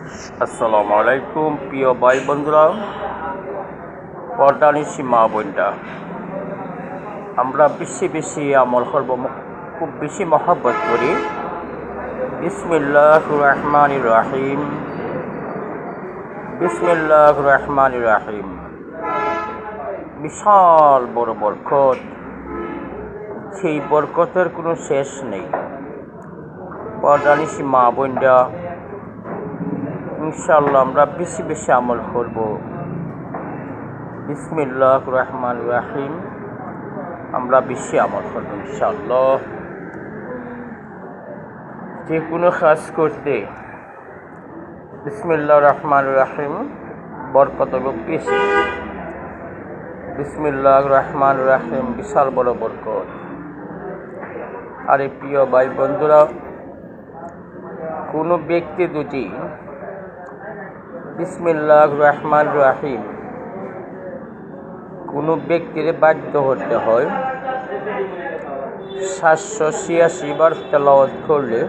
আসসালামু আলাইকুম প্রিয় ভাই বন্ধুরা, পর্দানিশী মা বোনরা, আমরা বেশি বেশি আমল করব, খুব বেশি মহব্বত করি। বিসমিল্লাহির রহমানির রহিম, বিসমিল্লাহির রহমানির রহিম। বিশাল বড় বরকত, সেই বরকতের কোনো শেষ নেই। পর্দানিশী মা বোনরা, ইনশাআল্লাহ আমরা বেশি বেশি আমল করব। বিসমিল্লাহির রহমানির রহিম, আমরা বেশি আমল করব ইনশাআল্লাহ। যে কোনো কাজ করতে বিসমিল্লাহির রহমানির রহিম বরকত বেশি। বিসমিল্লাহির রহমানির রহিম, বিশাল বড় বরকত। আরে প্রিয় ভাই বন্ধুরা, কোনো ব্যক্তি যদি বিসমিল্লাহির রহমানির রহিম কোনো ব্যক্তির বাধ্য হতে হয় 786 বার তেলাওয়াত করলে,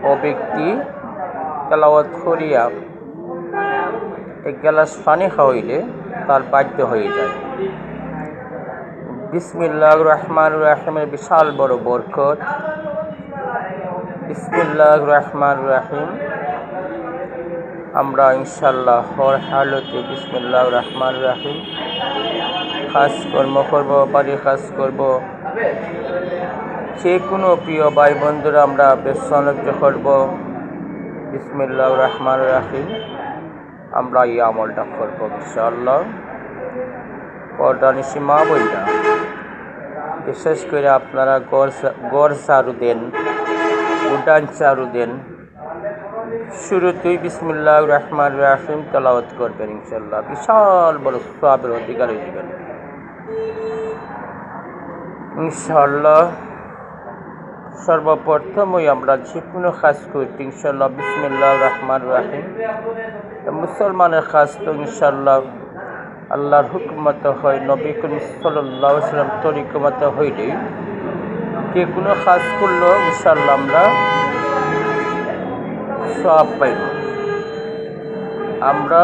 ও ব্যক্তি তেলাওয়াত করিয়া এক গ্লাস পানি খাওয়াইলে তার বাধ্য হয়ে যায়। বিসমিল্লাহির রহমানির রহিমের বিশাল বড় বরকত। বিসমিল্লাহির রহমানির রহিম, আমরা ইনশাআল্লাহ হর হালতে বিসমিল্লাহির রহমানির রহিম কাজকর্ম করব, বাড়ির কাজ করব, যে কোনো প্রিয় ভাই বন্ধুরা আমরা বেসনজ্জ করব। বিসমিল্লাহির রহমানির রহিম আমরা এই আমলটা করব ইনশাআল্লাহ। পর্দানিশী মা বোনরা, বিশেষ করে আপনারা গড় ঝাড়ু দেন, উঠান ঝাড়ু দেন, শুরুতেই বিসমিল্লাহির রহমানির রহিম তেলাওয়াত করবেন ইনশাআল্লাহ। বিশাল বড় সওয়াবের অধিকার হয়ে যাবেন ইনশাআল্লাহ। সর্বপ্রথমই আমরা যে কোনো কাজ করতে ইনশাআল্লাহ বিসমিল্লাহির রহমানির রহিম। মুসলমানের কাজ তো ইনশাআল্লাহ আল্লাহর হুকুমত হয়, নবী করিম সাল্লাল্লাহু আলাইহি ওয়াসাল্লাম তরিকমত হইলেই যে কোনো কাজ করলেও ইনশাআল্লাহ আমরা সওয়াব পাইব, আমরা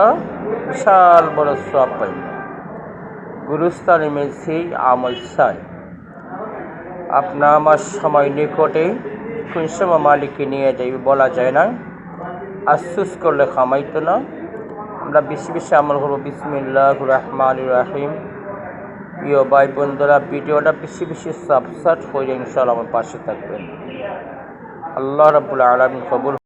বিশাল বড় সওয়াব পাইব। গুরুস্থানে সেই আমল চাই। আপনার আমার সময় নিকটে, কোন সময় মালিককে নিয়ে যাইবে বলা যায় না। আফসোস করলে কামাইতো না। আমরা বেশি বেশি আমল করবো বিসমিল্লাহির রহমানির রহিম। প্রিয় ভাই বন্ধুরা, ভিডিওটা বেশি বেশি সাবস্ক্রাইব করে ইনশাআল্লাহ আমার পাশে থাকবেন। আল্লাহ রাব্বুল আলামিন কবুল